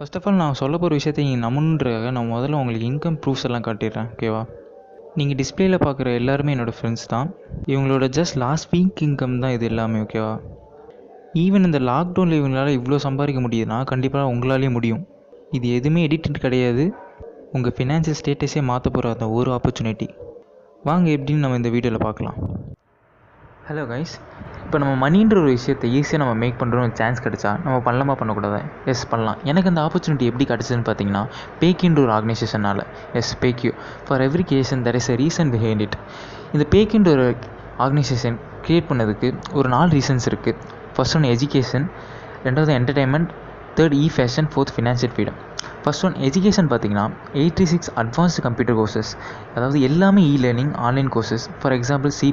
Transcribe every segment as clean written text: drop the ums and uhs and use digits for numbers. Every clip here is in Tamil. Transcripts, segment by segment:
ஃபர்ஸ்ட் ஆஃப் ஆல் நான் சொல்ல போகிற விஷயத்தை நீங்கள் நம்பணுன்றதுக்காக நான் முதல்ல உங்களுக்கு இன்கம் ப்ரூஃப்ஸ் எல்லாம் காட்டிடுறேன், ஓகேவா? நீங்கள் டிஸ்பிளேயில் பார்க்குற எல்லாருமே என்னோடய ஃப்ரெண்ட்ஸ் தான். இவங்களோட ஜஸ்ட் லாஸ்ட் வீக் இன்கம் தான் இது எல்லாமே, ஓகேவா? ஈவன் இந்த லாக்டவுனில் இவங்களால் இவ்வளோ சம்பாதிக்க முடியுதுன்னா கண்டிப்பாக உங்களாலேயும் முடியும். இது எதுவுமே எடிட்டட் கிடையாது. உங்கள் ஃபினான்ஷியல் ஸ்டேட்டஸே மாற்ற போகிற அந்த ஒரு ஆப்பர்ச்சுனிட்டி. வாங்க எப்படின்னு நம்ம இந்த வீடியோவில் பார்க்கலாம். ஹலோ கைஸ், இப்போ நம்ம மணின்ற ஒரு விஷயத்தை ஈஸியாக நம்ம மேக் பண்ணுறோம் சான்ஸ் கிடச்சா நம்ம பண்ணலாமா பண்ணக்கூடாது? எஸ் பண்ணலாம். எனக்கு அந்த ஆப்பர்ச்சுனிட்டி எப்படி கிடச்சிதுன்னு பார்த்தீங்கன்னா, பேக்கின்ற ஒரு ஆர்கனைசேஷனால். எஸ், பேக்யூ. For every action there is a reason behind it. இந்த பேக்கின்ற ஒரு ஆர்கனைசேஷன் க்ரியேட் பண்ணதுக்கு ஒரு 4 ரீசன்ஸ் இருக்குது. ஃபர்ஸ்ட் ஒன் எஜுகேஷன், ரெண்டாவது entertainment, third fashion, fourth financial freedom. First one education பார்த்தீங்கன்னா 86 அட்வான்ஸ்டு கம்ப்யூட்டர் கோர்சஸ், அதாவது எல்லாமே learning online courses. For example C++,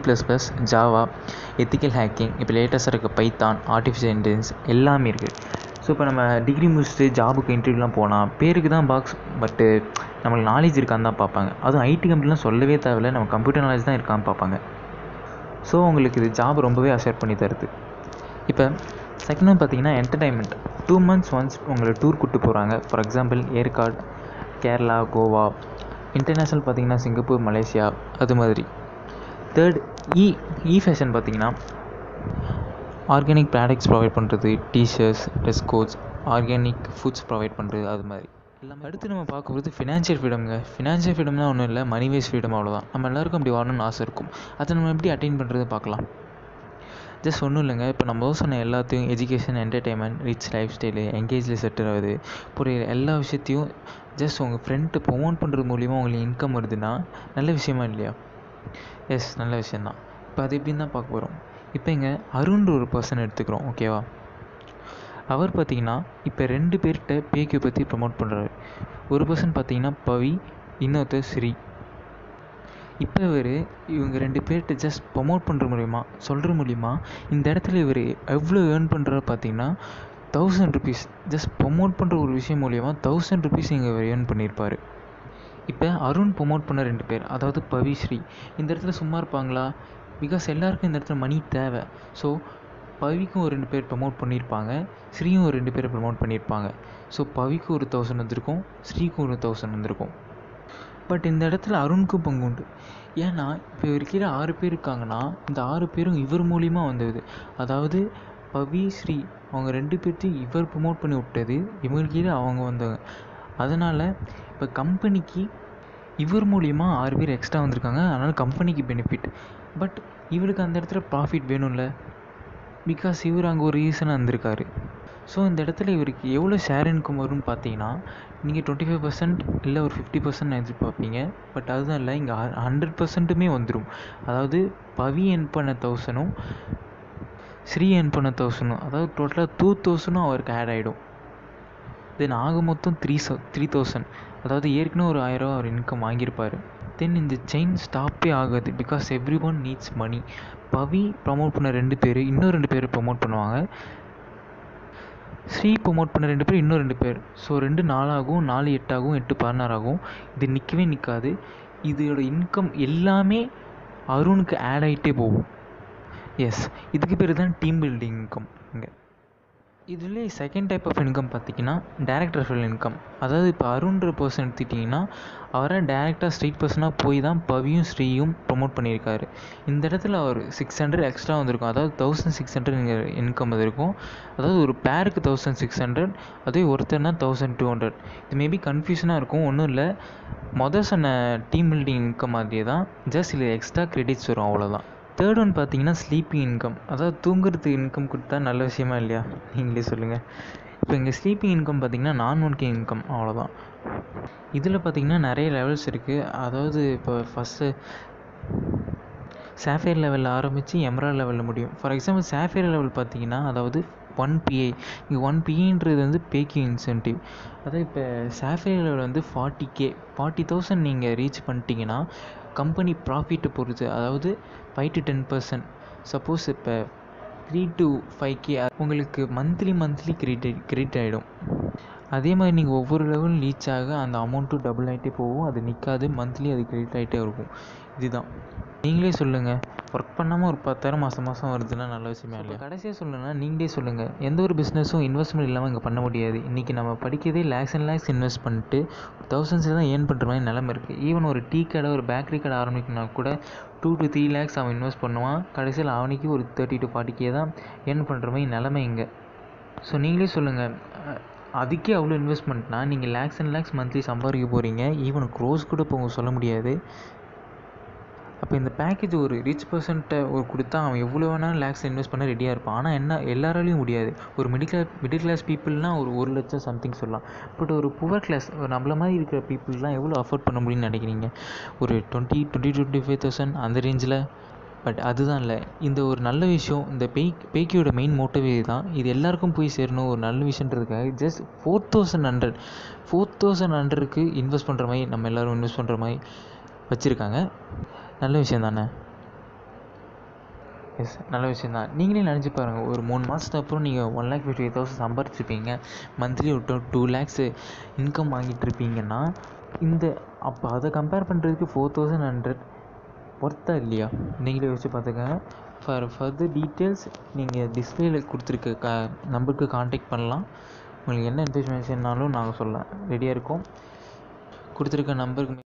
Java, ethical hacking, இப்போ லேட்டஸ்ட்டாக இருக்க பைத்தான், ஆர்டிஃபிஷியல் இன்டெலிஜென்ஸ் எல்லாமே இருக்குது. ஸோ இப்போ நம்ம டிகிரி முடிச்சுட்டு ஜாபுக்கு இன்டர்வியூலாம் போனால் பேருக்கு தான் பாக்ஸ், பட்டு நம்மளுக்கு நாலேஜ் இருக்கான்னு தான் பார்ப்பாங்க. அதுவும் ஐடி கம்பெனிலாம் சொல்லவே தேவையில்லை, நம்ம கம்ப்யூட்டர் நாலேஜ் தான் இருக்கான்னு பார்ப்பாங்க. ஸோ உங்களுக்கு இது ஜாப் ரொம்பவே அஷேர் பண்ணி தருது. இப்போ செகண்ட் ஒன் பார்த்தீங்கன்னா என்டர்டைன்மெண்ட். 2 months ஒன்ஸ் உங்களை டூர் கூப்பிட்டு போகிறாங்க. For example Yercaud, Kerala, Goa. International பார்த்தீங்கன்னா சிங்கப்பூர், மலேசியா, அது மாதிரி. தேர்ட் ஃபேஷன் பார்த்தீங்கன்னா ஆர்கானிக் ப்ராடக்ட்ஸ் ப்ரொவைட் பண்ணுறது, t-shirts, dress coats, organic foods provide பண்ணுறது, அது மாதிரி எல்லாமே. அடுத்து நம்ம பார்க்குறது ஃபினான்ஷியல் ஃப்ரீடம்ங்க. ஃபினான்ஷியல் ஃப்ரீடம்னா ஒன்றும் இல்லை, மணி வேஸ் ஃப்ரீடம், அவ்வளோதான். நம்ம எல்லாருக்கும் அப்படி வரணும்னு ஆசை இருக்கும். அதை நம்ம எப்படி அட்டைன் பண்ணுறது பார்க்கலாம். ஜஸ்ட் ஒன்றும் இல்லைங்க, இப்போ நம்ம சொன்ன எல்லாத்தையும் education, entertainment, rich lifestyle, எங்கேஜில் செட்டில் ஆகுது, புரியுற எல்லா விஷயத்தையும் ஜஸ்ட் உங்கள் ஃப்ரெண்ட்டு ப்ரொமோட் பண்ணுறது மூலிமா உங்களுக்கு இன்கம் வருதுன்னா நல்ல விஷயமா இல்லையா? எஸ், நல்ல விஷயந்தான். இப்போ அது எப்படின்னு தான் பார்க்க போகிறோம். இப்போ இங்கே அருண்ன்ற ஒரு பர்சன் எடுத்துக்கிறோம், ஓகேவா? அவர் பார்த்திங்கன்னா இப்போ 2 பேர்கிட்ட பேக்கியை பற்றி ப்ரமோட் பண்ணுறாரு. ஒரு பர்சன் பார்த்திங்கன்னா பவி, இன்னொருத்தர் ஸ்ரீ. இப்போ இவங்க 2 பேர்கிட்ட ஜஸ்ட் ப்ரமோட் பண்ணுற மூலிமா, சொல்கிற மூலிமா இந்த இடத்துல இவர் எவ்வளோ ஏர்ன் பண்ணுறாரு பார்த்தீங்கன்னா 1000 rupees. ஜஸ்ட் ப்ரமோட் பண்ணுற ஒரு விஷயம் மூலிமா 1000 rupees இங்கே இவர் ஏர்ன் பண்ணியிருப்பார். இப்போ அருண் ப்ரமோட் பண்ண 2 பேர், அதாவது பவி, ஸ்ரீ, இந்த இடத்துல சும்மா இருப்பாங்களா? பிகாஸ் எல்லாருக்கும் இந்த இடத்துல மணி தேவை. ஸோ பவிக்கும் ஒரு 2 பேர் ப்ரமோட் பண்ணியிருப்பாங்க, ஸ்ரீயும் ஒரு 2 பேரை ப்ரமோட் பண்ணியிருப்பாங்க. ஸோ பவிக்கு ஒரு 1000 வந்திருக்கும், ஸ்ரீக்கும் ஒரு 1000 வந்திருக்கும். பட் இந்த இடத்துல அருணுக்கும் பங்கு உண்டு. ஏன்னா இப்போ இவர் கீழே 6 பேர் இருக்காங்கன்னா இந்த 6 பேரும் இவர் மூலிமா வந்தது. அதாவது பவி, ஸ்ரீ அவங்க 2 பேர்த்தையும் இவர் ப்ரமோட் பண்ணி விட்டது, இவங்களுக்கு கீழே அவங்க வந்தாங்க. அதனால் இப்போ கம்பெனிக்கு இவர் மூலிமா 6 பேர் எக்ஸ்ட்ரா வந்திருக்காங்க. அதனால் கம்பெனிக்கு பெனிஃபிட். பட் இவருக்கு அந்த இடத்துல ப்ராஃபிட் வேணும்ல, பிகாஸ் இவர் அங்கே ஒரு ரீசனாக இருந்திருக்காரு. ஸோ இந்த இடத்துல இவருக்கு எவ்வளோ ஷேர் இன்கம் வரும்னு பார்த்தீங்கன்னா நீங்கள் 25% இல்லை ஒரு 50% எதிர்பார்ப்பீங்க. பட் அதுதான் இல்லை, இங்கே 100%மே வந்துடும். அதாவது பவி எர்ன் பண்ண 1000ம் ஸ்ரீ எர்ன் பண்ண 1000ம், அதாவது டோட்டலாக 2000ம் அவருக்கு ஆட் ஆகிடும். தென் ஆக மொத்தம் 3000. அதாவது ஏற்கனவே ஒரு 1000 அவர் இன்கம் வாங்கியிருப்பார். தென் இந்த செயின் ஸ்டாப்பே ஆகாது, because everyone needs money. Pavi promote பண்ண 2 பேர் இன்னும் 2 பேர் ப்ரமோட் பண்ணுவாங்க. ஸ்ரீ ப்ரமோட் பண்ண 2 பேர் இன்னும் 2 பேர். ஸோ 2 4 ஆகும், 4 8 ஆகும், 8 16 ஆகும். இது நிற்கவே நிற்காது. இதோட இன்கம் எல்லாமே அருணுக்கு ஆட் ஆகிட்டே போகும். எஸ், இதுக்கு பேர் தான் டீம் பில்டிங் இன்கம். இங்கே இதில் செகண்ட் டைப் ஆஃப் இன்கம் பார்த்திங்கன்னா டைரக்ட் ரெஃபரல் இன்கம். அதாவது இப்போ அருண்ன்ற பர்சன் எடுத்துக்கிட்டிங்கன்னா அவரை டைரெக்டாக ஸ்ட்ரீட் பர்சனாக போய் தான் பவியும் ஸ்ரீயும் ப்ரொமோட் பண்ணியிருக்காரு. இந்த இடத்துல அவர் 600 எக்ஸ்ட்ரா வந்திருக்கும். அதாவது 1600 இங்கே இன்கம் வந்திருக்கும். அதாவது ஒரு பேருக்கு 1600, அதே ஒருத்தர்னா 1200. இது மேபி கன்ஃபியூஷனாக இருக்கும், ஒன்றும் இல்லை. சொன்ன டீம் பில்டிங் இன்கம் மாதிரியே தான், ஜஸ்ட் இல்லை எக்ஸ்ட்ரா கிரெடிட்ஸ் வரும், அவ்வளோதான். தேர்ட் ஒன் பார்த்தீங்கன்னா ஸ்லீப்பிங் இன்கம். அதாவது தூங்குறதுக்கு இன்கம் கொடுத்தா நல்ல விஷயமா இல்லையா? நீங்களே சொல்லுங்கள். இப்போ இங்கே ஸ்லீப்பிங் இன்கம் பார்த்திங்கன்னா நான் ஒர்க்கிங் இன்கம், அவ்வளோதான். இதில் பார்த்திங்கன்னா நிறைய லெவல்ஸ் இருக்குது. அதாவது இப்போ ஃபஸ்ட்டு சாஃபேர் லெவலில் ஆரம்பித்து எமரால்ட் லெவலில் முடியும். ஃபார் எக்ஸாம்பிள் சாஃபேர் லெவல் பார்த்திங்கன்னா அதாவது 1 PA. இங்கே 1 PAன்றது வந்து பேக்கிங் இன்சென்டிவ். அதாவது இப்போ சாஃபேர் லெவல் வந்து 40K, 40,000 நீங்கள் ரீச் பண்ணிட்டீங்கன்னா கம்பெனி ப்ராஃபிட்டை பொறுத்து, அதாவது 5 to 10%. சப்போஸ் இப்போ 3 to 5K உங்களுக்கு மந்த்லி கிரெடிட் ஆகிடும். அதே மாதிரி நீங்கள் ஒவ்வொரு லெவலும் ரீச் ஆக அந்த அமௌண்ட்டும் டபுள் ஆகிட்டே போகும். அது நிற்காது, மந்த்லி அது கிரெடிட் ஆகிட்டே இருக்கும். இதுதான். நீங்களே சொல்லுங்கள், ஒர்க் பண்ணாமல் ஒரு 10,000 மாதம் மாதம் வருதுன்னா நல்ல விஷயமா இல்லையா? கடைசியாக சொல்லணும்னா நீங்களே சொல்லுங்கள், எந்த ஒரு பிஸ்னஸும் இன்வெஸ்ட்மெண்ட் இல்லாமல் இங்கே பண்ண முடியாது. இன்றைக்கி நம்ம படிக்கிறதே லேக்ஸ் அண்ட் லேக்ஸ் இன்வெஸ்ட் பண்ணிட்டு தௌசண்ட்ஸில் தான் ஏர்ன் பண்ணுற மாதிரி நிலமை இருக்குது. ஈவன் ஒரு டீ கடை, ஒரு பேக்கரி கடை ஆரம்பிக்கணும்னா கூட 2 to 3 lakhs அவன் இன்வெஸ்ட் பண்ணுவான். கடைசியில் அவனுக்கு ஒரு 30 to 40K தான் ஏர்ன் பண்ணுற மாதிரி நிலமை இங்கே. ஸோ நீங்களே சொல்லுங்கள், அதுக்கே அவ்வளோ இன்வெஸ்ட்மெண்ட்னா நீங்கள் லேக்ஸ் அண்ட் லேக்ஸ் மந்த்லி சம்பாதிக்க போகிறீங்க. ஈவன் க்ரோஸ் கூட இப்போ சொல்ல முடியாது. அப்போ இந்த பேக்கேஜ் ஒரு ரிச் பர்சன்ட்ட கொடுத்தா அவன் எவ்வளோ வேணாலும் லேக்ஸ் இன்வெஸ்ட் பண்ண ரெடியாக இருப்பான். ஆனால் என்ன, எல்லாராலையும் முடியாது. ஒரு மிடில் கிளாஸ் பீப்புள்னால் ஒரு 1 லட்சம் சம்திங் சொல்லலாம். பட் ஒரு புவர் கிளாஸ், நம்மள மாதிரி இருக்கிற பீப்புளெலாம் எவ்வளோ அஃபோர்ட் பண்ண முடியும்னு நினைக்கிறீங்க? ஒரு 25,000 அந்த ரேஞ்சில். பட் அதுதான் இல்லை, இந்த ஒரு நல்ல விஷயம், இந்த பேக்கியோட மெயின் மோட்டிவே தான். இது எல்லாருக்கும் போய் சேரணும், ஒரு நல்ல விஷயன்றதுக்காக ஜஸ்ட் 4,100க்கு இன்வெஸ்ட் பண்ணுற மாதிரி, நம்ம எல்லோரும் இன்வெஸ்ட் பண்ணுற மாதிரி வச்சுருக்காங்க. நல்ல விஷயம் தானே? எஸ், நல்ல விஷயம் தான். நீங்களே நினச்சி பாருங்கள், ஒரு 3 மாதத்துக்கு அப்புறம் நீங்கள் 1,58,000 சம்பாரிச்சிருப்பீங்க. மந்த்லி ஒரு 2 lakhs இன்கம் வாங்கிட்டுருப்பீங்கன்னா, அப்போ அதை கம்பேர் பண்ணுறதுக்கு 4,100 ஒர்த்தா இல்லையா? நீங்களே யோசிச்சு பார்த்துக்கங்க. ஃபர்தர் டீட்டெயில்ஸ் நீங்கள் டிஸ்பிளேயில் கொடுத்துருக்க நம்பருக்கு காண்டாக்ட் பண்ணலாம். உங்களுக்கு என்ன இன்ஃபர்மேஷன்னாலும் நாங்கள் சொல்ல ரெடியாக இருக்கோம். கொடுத்துருக்க நம்பருக்கு